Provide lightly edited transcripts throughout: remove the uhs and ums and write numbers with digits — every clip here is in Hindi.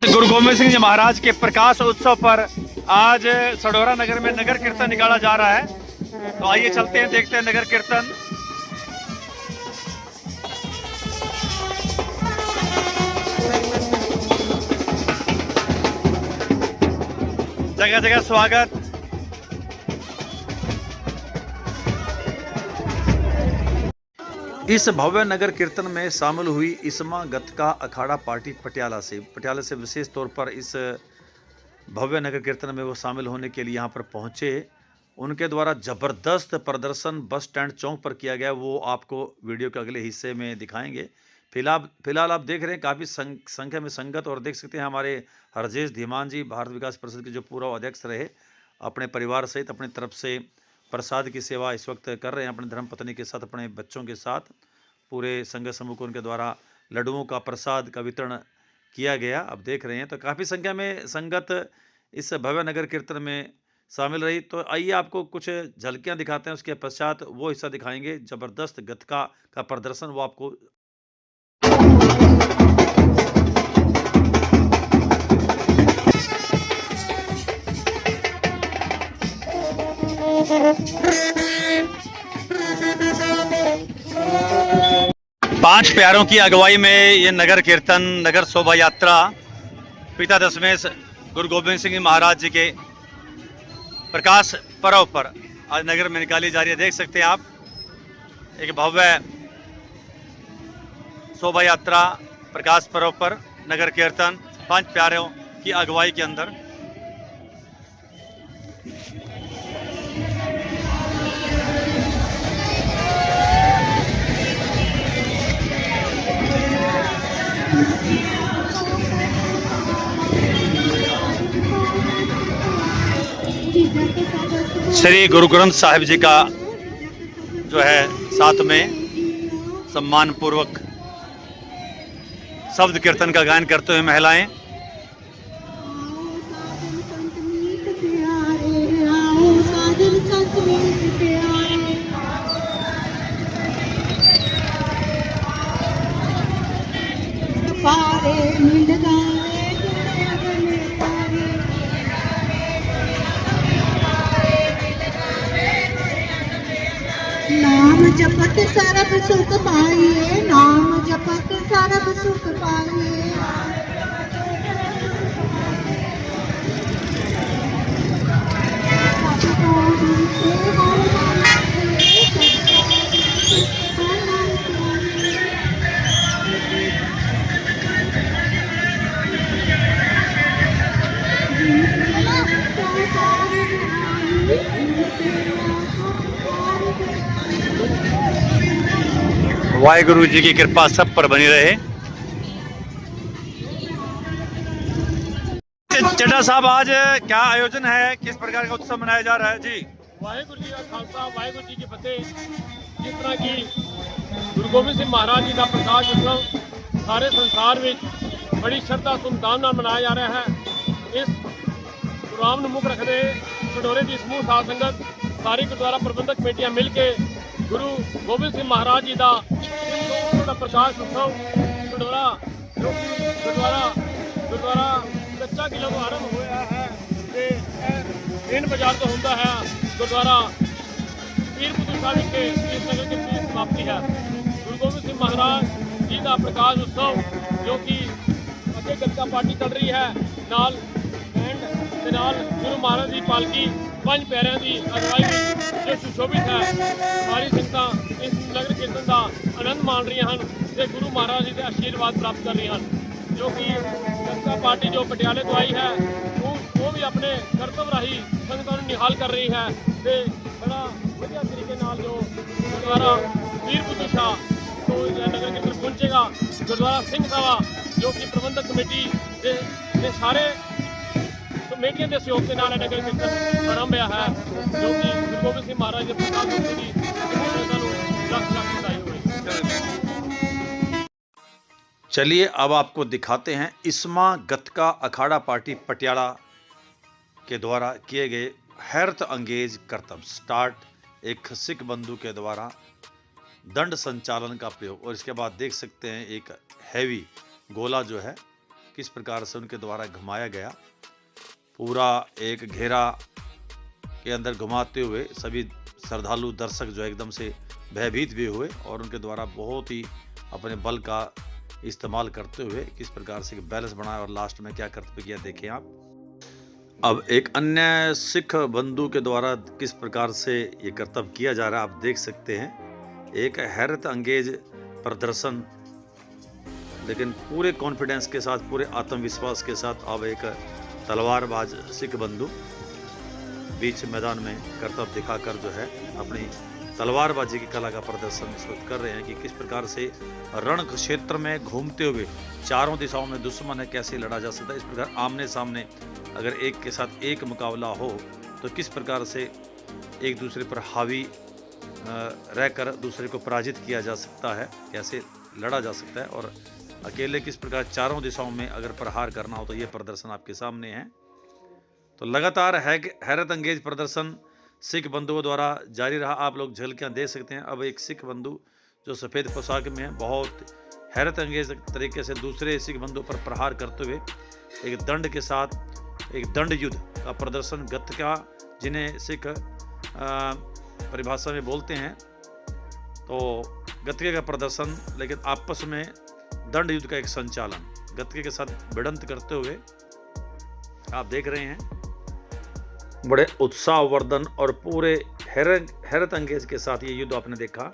गुरु गोबिंद सिंह जी महाराज के प्रकाश उत्सव पर आज सढौरा नगर में नगर कीर्तन निकाला जा रहा है। तो आइए चलते हैं, देखते हैं नगर कीर्तन। जगह जगह स्वागत। इस भव्य नगर कीर्तन में शामिल हुई इसमा गतका अखाड़ा पार्टी पटियाला से विशेष तौर पर इस भव्य नगर कीर्तन में वो शामिल होने के लिए यहाँ पर पहुँचे। उनके द्वारा ज़बरदस्त प्रदर्शन बस स्टैंड चौक पर किया गया, वो आपको वीडियो के अगले हिस्से में दिखाएंगे। फिलहाल आप देख रहे हैं काफ़ी संख्या में संगत, और देख सकते हैं हमारे हरजेश धीमान जी भारत विकास परिषद के जो पूर्व अध्यक्ष रहे, अपने परिवार सहित अपनी तरफ से प्रसाद की सेवा इस वक्त कर रहे हैं, अपनी धर्मपत्नी के साथ, अपने बच्चों के साथ। पूरे संघ समूह को उनके द्वारा लड्डुओं का प्रसाद का वितरण किया गया। अब देख रहे हैं तो काफ़ी संख्या में संगत इस भव्य नगर कीर्तन में शामिल रही। तो आइए आपको कुछ झलकियां दिखाते हैं, उसके पश्चात वो हिस्सा दिखाएंगे ज़बरदस्त गतका का प्रदर्शन, वो आपको। पांच प्यारों की अगुवाई में ये नगर कीर्तन, नगर शोभा यात्रा पिता दशमेश गुरु गोबिंद सिंह महाराज जी के प्रकाश पर्व पर आज नगर में निकाली जा रही है। देख सकते हैं आप एक भव्य शोभा यात्रा प्रकाश पर्व पर नगर कीर्तन पांच प्यारों की अगुवाई के अंदर। श्री गुरु ग्रंथ साहिब जी का जो है साथ में सम्मान पूर्वक शब्द कीर्तन का गायन करते हुए महिलाएं। नाम जपत सरब सुख पाइए, नाम जपत सरब सुख पाइए। वाहिगुरु जी की कृपा सब पर बनी रहे। चड्ढा साहब, आज क्या आयोजन है, किस प्रकार का उत्सव मनाया जा रहा है जी? वाहिगुरु जी का खालसा, वाहिगुरु जी की फतेह। जिस तरह की गुरु गोबिंद सिंह महाराज जी का प्रकाश उत्सव सारे संसार में बड़ी श्रद्धा धूमधाम नाल मनाया जा रहा है। इस प्रोग्राम ਨੂੰ ਮੁੱਖ रखते सढौरे की समूह साध संगत सारी गुरुद्वारा प्रबंधक कमेटियां मिल के गुरु गोबिंद सिंह महाराज जी का प्रकाश उत्सव सढौरा जो कि गुरुद्वारा कच्चा किला ਤੋਂ आरंभ होया है ਤੇ मेन बाजार ਤੋਂ ਹੁੰਦਾ है गुरुद्वारा पीर बुद्धू शाह के इस नगर की समाप्ति है। गुरु गोबिंद सिंह महाराज जी का प्रकाश उत्सव जो कि अगे गतका पार्टी चल रही है, नाल बैंड के नाल गुरु महाराज की पालकी पंज प्यारिਆਂ की अगवाई में जो सुशोभित है। सारी संगतां इस नगर कीर्तन का आनंद मान रही हैं ते गुरु महाराज जी के आशीर्वाद प्राप्त कर रही हैं। जो कि गतका पार्टी जो पटियाले तो आई है वो भी अपने कर्तव्य राही संगतां ਨੂੰ निहाल कर रही है ते बड़ा बढ़िया तरीके नाल जो गुरुद्वारा पीर बुद्धू शाह तो नगर कीर्तन पहुंचेगा। गुरुद्वारा सिंह सभा जो कि प्रबंधक कमेटी के सारे कमेटियों के सहयोग के नाल नगर कीर्तन आरंभ होया है, जो कि गुरु गोबिंद सिंह महाराज के प्रकाश उत्सव की संगतां ਨੂੰ ਲੱਖ ਲੱਖ ਵਧਾਈ होई। चलिए अब आपको दिखाते हैं इसमा गतका अखाड़ा पार्टी पटियाला के द्वारा किए गए हैरत अंगेज करतब स्टार्ट। एक सिख बंधु के द्वारा दंड संचालन का प्रयोग, और इसके बाद देख सकते हैं एक हैवी गोला जो है किस प्रकार से उनके द्वारा घुमाया गया, पूरा एक घेरा के अंदर घुमाते हुए सभी श्रद्धालु दर्शक जो है एकदम से भयभीत भी हुए और उनके द्वारा बहुत ही अपने बल का इस्तेमाल करते हुए किस प्रकार से बैलेंस बनाया और लास्ट में क्या कर्तव्य किया देखें आप। अब एक अन्य सिख बंधु के द्वारा किस प्रकार से ये कर्तव्य किया जा रहा है आप देख सकते हैं। एक हैरत अंगेज प्रदर्शन, लेकिन पूरे कॉन्फिडेंस के साथ, पूरे आत्मविश्वास के साथ अब एक तलवारबाज सिख बंधु बीच मैदान में कर्तव्य दिखाकर जो है अपनी तलवारबाजी की कला का प्रदर्शन इस वक्त कर रहे हैं कि किस प्रकार से रण क्षेत्र में घूमते हुए चारों दिशाओं में दुश्मन है कैसे लड़ा जा सकता है। इस प्रकार आमने सामने अगर एक के साथ एक मुकाबला हो तो किस प्रकार से एक दूसरे पर हावी रहकर दूसरे को पराजित किया जा सकता है, कैसे लड़ा जा सकता है, और अकेले किस प्रकार चारों दिशाओं में अगर प्रहार करना हो तो ये प्रदर्शन आपके सामने है। तो लगातार हैरत अंगेज प्रदर्शन सिख बंधुओं द्वारा जारी रहा। आप लोग झलकियां देख सकते हैं। अब एक सिख बंधु जो सफ़ेद पोशाक में है बहुत हैरत अंगेज तरीके से दूसरे सिख बंधु पर प्रहार करते हुए एक दंड के साथ एक दंड युद्ध का प्रदर्शन, गतका जिन्हें सिख परिभाषा में बोलते हैं, तो गतके का प्रदर्शन, लेकिन आपस में दंड युद्ध का एक संचालन गतके के साथ भिड़ंत करते हुए आप देख रहे हैं। बड़े उत्साहवर्धन और पूरे हैरत अंगेज के साथ ये युद्ध आपने देखा।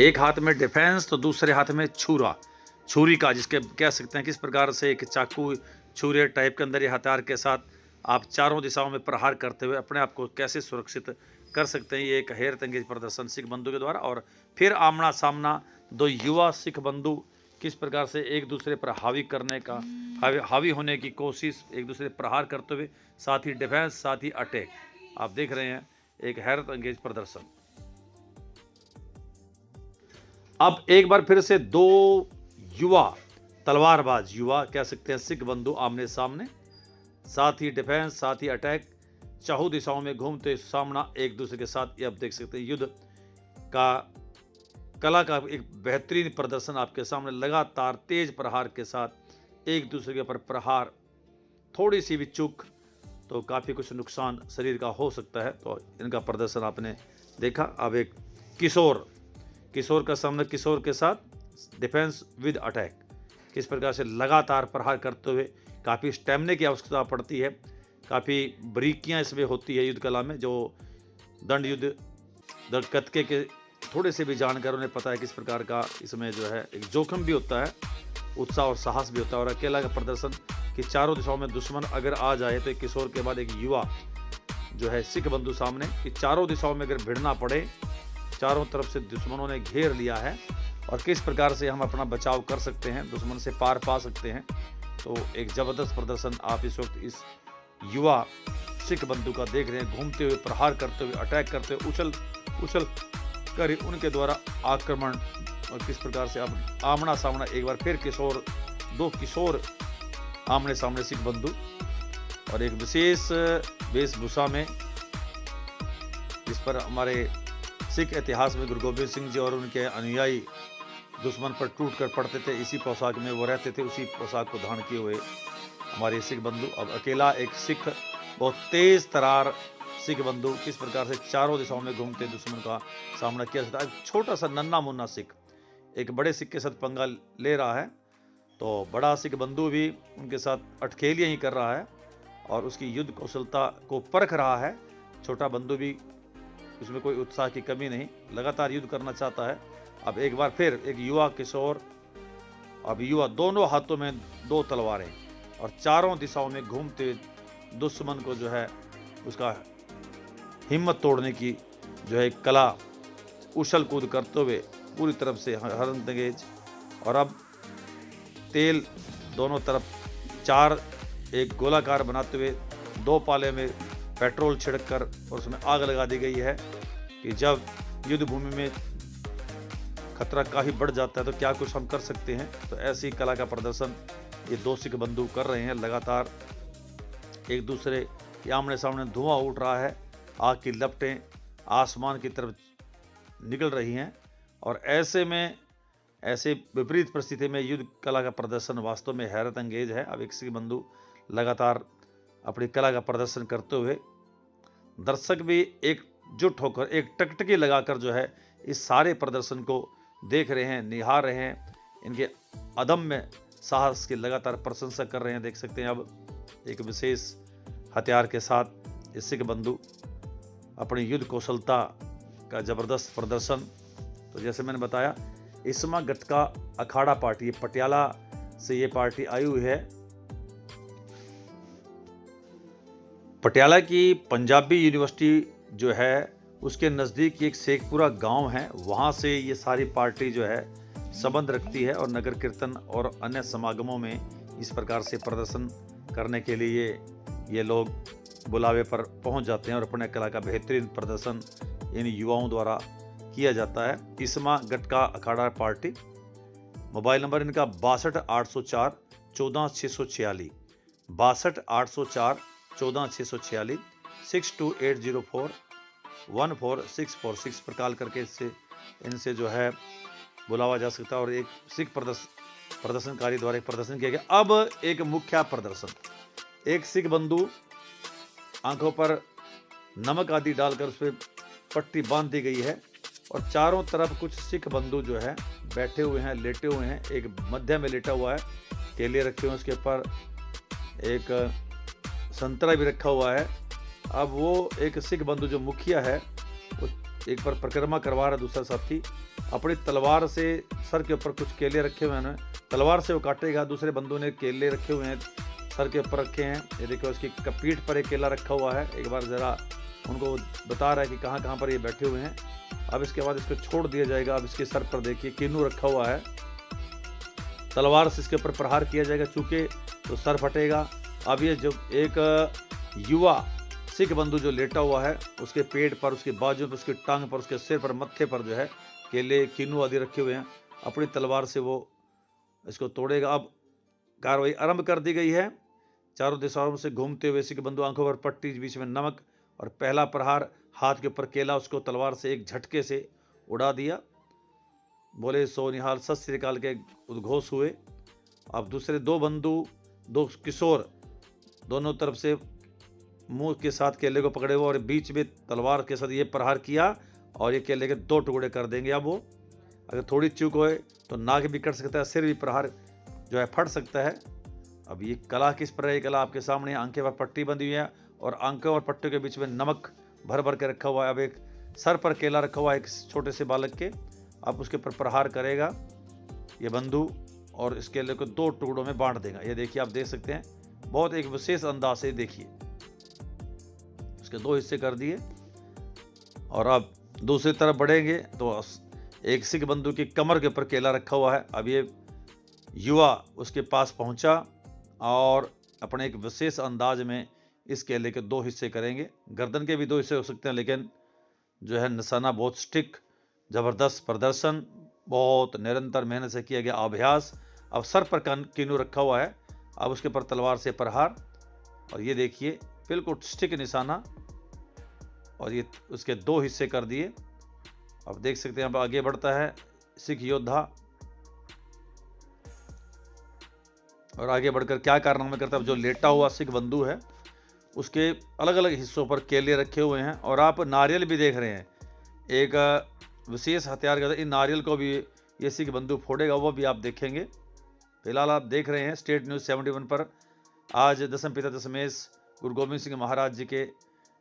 एक हाथ में डिफेंस तो दूसरे हाथ में छुरी का, जिसके कह सकते हैं किस प्रकार से एक चाकू छुरे टाइप के अंदर ये हथियार के साथ आप चारों दिशाओं में प्रहार करते हुए अपने आप को कैसे सुरक्षित कर सकते हैं। ये एक हैरत अंगेज प्रदर्शन सिख बंधु के द्वारा। और फिर आमना सामना दो युवा सिख बंधु किस प्रकार से एक दूसरे पर हावी होने की कोशिश, एक दूसरे प्रहार करते हुए, साथ ही डिफेंस साथ ही अटैक आप देख रहे हैं। एक हैरत अंगेज प्रदर्शन। अब एक बार फिर से दो युवा तलवारबाज, युवा कह सकते हैं सिख बंधु आमने सामने, साथ ही डिफेंस साथ ही अटैक, चारों दिशाओं में घूमते सामना एक दूसरे के साथ। ये आप देख सकते हैं युद्ध का कला का एक बेहतरीन प्रदर्शन आपके सामने। लगातार तेज प्रहार के साथ एक दूसरे के ऊपर प्रहार, थोड़ी सी भी चूक तो काफ़ी कुछ नुकसान शरीर का हो सकता है। तो इनका प्रदर्शन आपने देखा। अब एक किशोर का सामना किशोर के साथ डिफेंस विद अटैक, किस प्रकार से लगातार प्रहार करते हुए काफ़ी स्टेमिना की आवश्यकता पड़ती है, काफ़ी बारीकियाँ इसमें होती है युद्ध कला में। जो दंड युद्ध गतके के थोड़े से भी जानकर उन्हें पता है किस प्रकार का इसमें जो है एक जोखिम भी होता है, उत्साह और साहस भी होता है। और अकेला का प्रदर्शन कि चारों दिशाओं में दुश्मन अगर आ जाए तो एक किशोर के बाद एक युवा जो है सिख बंधु सामने, कि चारों दिशाओं में अगर भिड़ना पड़े, चारों तरफ से दुश्मनों ने घेर लिया है और किस प्रकार से हम अपना बचाव कर सकते हैं, दुश्मन से पार पा सकते हैं। तो एक ज़बरदस्त प्रदर्शन आप इस वक्त इस युवा सिख बंधु का देख रहे हैं, घूमते हुए प्रहार करते हुए अटैक करते हुए उछल कर उनके द्वारा आक्रमण, और किस प्रकार से अब आमना सामना एक बार फिर दो किशोर आमने सामने सिख बंधु, और एक विशेष वेशभूषा में जिस पर हमारे सिख इतिहास में गुरु गोबिंद सिंह जी और उनके अनुयायी दुश्मन पर टूट कर पड़ते थे, इसी पोशाक में वो रहते थे, उसी पोशाक को धारण किए हुए हमारे सिख बंधु। अब अकेला एक सिख, बहुत तेज तरार सिख बंधु किस प्रकार से चारों दिशाओं में घूमते दुश्मन का सामना किया जाता है। छोटा सा नन्ना मुन्ना सिख एक बड़े सिख के साथ पंगा ले रहा है, तो बड़ा सिख बंधु भी उनके साथ अटखेलियाँ ही कर रहा है और उसकी युद्ध कौशलता को परख रहा है। छोटा बंधु भी उसमें कोई उत्साह की कमी नहीं, लगातार युद्ध करना चाहता है। अब एक बार फिर एक युवा किशोर, अब युवा दोनों हाथों में दो तलवारें और चारों दिशाओं में घूमते दुश्मन को जो है उसका हिम्मत तोड़ने की जो है कला, उछल कूद करते हुए पूरी तरफ से हैरत अंगेज। और अब तेल दोनों तरफ चार एक गोलाकार बनाते हुए दो पाले में पेट्रोल छिड़ककर और उसमें आग लगा दी गई है कि जब युद्ध भूमि में खतरा काफ़ी बढ़ जाता है तो क्या कुछ हम कर सकते हैं। तो ऐसी कला का प्रदर्शन ये दो सिख बंधु कर रहे हैं। लगातार एक दूसरे के आमने सामने धुआं उठ रहा है, आग की लपटें आसमान की तरफ निकल रही हैं और ऐसे में ऐसे विपरीत परिस्थिति में युद्ध कला का प्रदर्शन वास्तव में हैरत अंगेज है। अब एक सिख बंधु लगातार अपनी कला का प्रदर्शन करते हुए दर्शक भी एकजुट होकर एक टकटकी लगाकर जो है इस सारे प्रदर्शन को देख रहे हैं, निहार रहे हैं। इनके अदम्य साहस की लगातार प्रशंसा कर रहे हैं। देख सकते हैं अब एक विशेष हथियार के साथ ये सिख बंधु अपनी युद्ध कौशलता का जबरदस्त प्रदर्शन। तो जैसे मैंने बताया, इसमा गटका अखाड़ा पार्टी पटियाला से ये पार्टी आई हुई है। पटियाला की पंजाबी यूनिवर्सिटी जो है उसके नज़दीक एक शेखपुरा गांव है, वहां से ये सारी पार्टी जो है संबंध रखती है और नगर कीर्तन और अन्य समागमों में इस प्रकार से प्रदर्शन करने के लिए ये लोग बुलावे पर पहुंच जाते हैं और अपने कला का बेहतरीन प्रदर्शन इन युवाओं द्वारा किया जाता है। इसमा गटका अखाड़ा पार्टी, मोबाइल नंबर इनका 62 804 14 646, 62 804 14 646, 628041 14646 पर कॉल करके इनसे जो है बुलावा जा सकता है और एक सिख प्रदर्शनकारी द्वारा एक प्रदर्शन किया गया। अब एक मुख्य प्रदर्शन, एक सिख बंधु आंखों पर नमक आदि डालकर उस पर पट्टी बांध दी गई है और चारों तरफ कुछ सिख बंधु जो है बैठे हुए हैं, लेटे हुए हैं। एक मध्य में लेटा हुआ है, केले रखे हुए हैं, उसके ऊपर एक संतरा भी रखा हुआ है। अब वो एक सिख बंधु जो मुखिया है वो एक पर परिक्रमा करवा रहा है, दूसरा साथी अपनी तलवार से सर के ऊपर कुछ केले रखे हुए हैं, तलवार से वो काटेगा। दूसरे बंधु ने केले रखे हुए हैं, सर के ऊपर रखे हैं। ये देखो उसकी पीठ पर एक केला रखा हुआ है। एक बार ज़रा उनको बता रहा है कि कहाँ कहाँ पर ये बैठे हुए हैं। अब इसके बाद इसको छोड़ दिया जाएगा। अब इसके सर पर देखिए किन्नू रखा हुआ है, तलवार से इसके ऊपर प्रहार किया जाएगा, चूके तो सर फटेगा। अब ये जो एक युवा सिख बंधु जो लेटा हुआ है उसके पेट पर, उसके बाजू पर, उसकी टांग पर, उसके सिर पर, मत्थे पर जो है केले किन्नू आदि रखे हुए हैं, अपनी तलवार से वो इसको तोड़ेगा। अब कार्रवाई आरंभ कर दी गई है। चारों दिशाओं से घूमते हुए सिख बंधु आंखों पर पट्टी, बीच में नमक और पहला प्रहार हाथ के ऊपर केला, उसको तलवार से एक झटके से उड़ा दिया। बोले सो निहाल सत श्री अकाल के उद्घोष हुए। अब दूसरे दो बंधु, दो किशोर दोनों तरफ से मुंह के साथ केले को पकड़े हुए और बीच में तलवार के साथ ये प्रहार किया और ये केले के 2 टुकड़े कर देंगे। अब वो अगर थोड़ी चूक होए तो नाक भी कट सकता है, सिर भी प्रहार जो है फट सकता है। अब ये कला किस प्रकार, ये कला आपके सामने, आंखें पर पट्टी बंधी हुई है और आंखों और पट्टी के बीच में नमक भर भर के रखा हुआ है। अब एक सर पर केला रखा हुआ है एक छोटे से बालक के, अब उसके ऊपर प्रहार करेगा ये बंधु और इस केले को 2 टुकड़ों में बांट देगा। ये देखिए, आप देख सकते हैं, बहुत एक विशेष अंदाज से देखिए, उसके 2 हिस्से कर दिए। और अब दूसरी तरफ बढ़ेंगे तो एक सिख बंधु की कमर के ऊपर केला रखा हुआ है। अब ये युवा उसके पास पहुंचा और अपने एक विशेष अंदाज में इस केले के 2 हिस्से करेंगे। गर्दन के भी 2 हिस्से हो सकते हैं, लेकिन जो है निशाना बहुत स्टिक, जबरदस्त प्रदर्शन, बहुत निरंतर मेहनत से किया गया अभ्यास। अब सर पर किन्नू रखा हुआ है, अब उसके ऊपर तलवार से प्रहार और ये देखिए बिल्कुल स्टिक निशाना और ये उसके 2 हिस्से कर दिए। अब देख सकते हैं, अब आगे बढ़ता है सिख योद्धा और आगे बढ़कर क्या कारनामे करता है। जो लेटा हुआ सिख बंधु है उसके अलग अलग हिस्सों पर केले रखे हुए हैं और आप नारियल भी देख रहे हैं, एक विशेष हथियार का। इन नारियल को भी ये सिख बंधु फोड़ेगा, वो भी आप देखेंगे। फिलहाल आप देख रहे हैं स्टेट न्यूज़ 71 पर आज दसम पिता दशमेश गुरु गोविंद सिंह महाराज जी के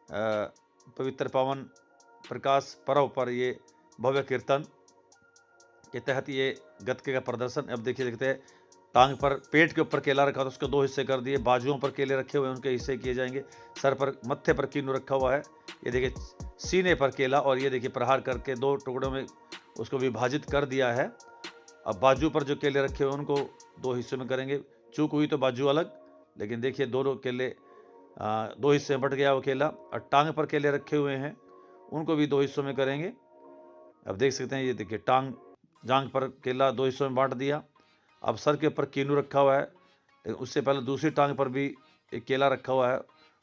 पवित्र पावन प्रकाश पर्व पर ये भव्य कीर्तन के तहत ये गतके का प्रदर्शन। अब देखिए, देखते हैं, टांग पर पेट के ऊपर केला रखा था, उसके 2 हिस्से कर दिए। बाजुओं पर केले रखे हुए हैं, उनके हिस्से किए जाएंगे। सर पर, मत्थे पर किन्नू रखा हुआ है। ये देखिए सीने पर केला और ये देखिए प्रहार करके 2 टुकड़ों में उसको विभाजित कर दिया है। अब बाजू पर जो केले रखे हुए हैं उनको 2 हिस्सों में करेंगे। चूक हुई तो बाजू अलग, लेकिन देखिए दोनों केले 2 हिस्से में बट गया वो केला। और टांग पर केले रखे हुए हैं उनको भी 2 हिस्सों में करेंगे। अब देख सकते हैं, ये देखिए जांग पर केला 2 हिस्सों में बांट दिया। अब सर के ऊपर किन्नू रखा हुआ है, लेकिन उससे पहले दूसरी टांग पर भी एक केला रखा हुआ है,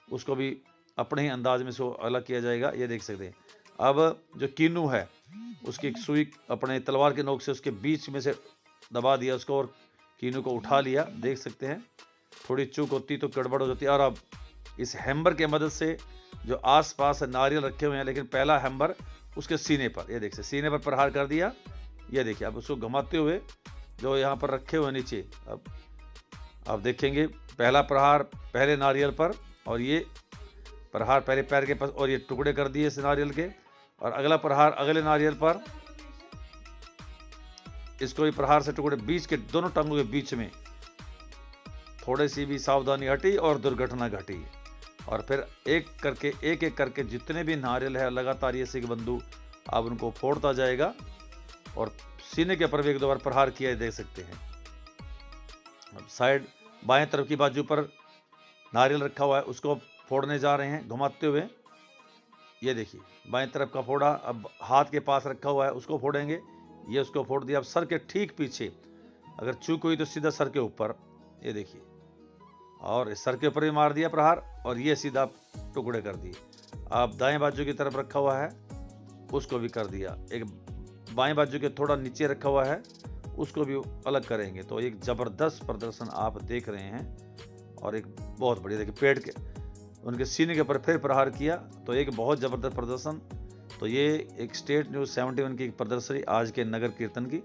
उसको भी अपने ही अंदाज में इसको अलग किया जाएगा। ये देख सकते हैं। अब जो किन्नू है उसकी एक सुई अपने तलवार के नोक से उसके बीच में से दबा दिया उसको और कीनू को उठा लिया। देख सकते हैं थोड़ी चूक होती तो गड़बड़ हो जाती है। और अब इस हैमर के मदद से जो आसपास नारियल रखे हुए हैं, लेकिन पहला हैमर उसके सीने पर, ये देखिए सीने पर प्रहार कर दिया। ये देखिए अब उसको घुमाते हुए जो यहाँ पर रखे हुए नीचे, अब आप देखेंगे पहला प्रहार पहले नारियल पर और ये प्रहार पहले पैर के पास और ये टुकड़े कर दिए इस नारियल के, और अगला प्रहार अगले नारियल पर, इसको भी प्रहार से टुकड़े बीच के दोनों टांगों के बीच में थोड़ी सी भी सावधानी हटी और दुर्घटना घटी। और फिर एक एक करके जितने भी नारियल है लगातार ये सिख बंधु अब उनको फोड़ता जाएगा और सीने के ऊपर भी एक दो बार प्रहार किया देख सकते हैं। अब साइड बाएं तरफ की बाजू पर नारियल रखा हुआ है उसको फोड़ने जा रहे हैं घुमाते हुए। ये देखिए बाएं तरफ का फोड़ा, अब हाथ के पास रखा हुआ है उसको फोड़ेंगे। ये उसको फोड़ दिया। अब सर के ठीक पीछे अगर चूक हुई तो सीधा सर के ऊपर, ये देखिए, और इस सर के ऊपर भी मार दिया प्रहार और ये सीधा टुकड़े कर दिए। अब दाएं बाजू की तरफ रखा हुआ है उसको भी कर दिया। एक बाएं बाजू के थोड़ा नीचे रखा हुआ है उसको भी अलग करेंगे। तो एक ज़बरदस्त प्रदर्शन आप देख रहे हैं और एक बहुत बढ़िया, देखिए पेड़ के उनके सीने के ऊपर फिर प्रहार किया तो एक बहुत ज़बरदस्त प्रदर्शन। तो ये एक स्टेट न्यूज़ 71 की प्रदर्शनी आज के नगर कीर्तन की।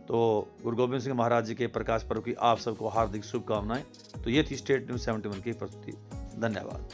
तो गुरु गोबिंद सिंह महाराज जी के प्रकाश पर्व की आप सबको हार्दिक शुभकामनाएं। तो ये थी स्टेट न्यूज़ 71 की प्रस्तुति। धन्यवाद।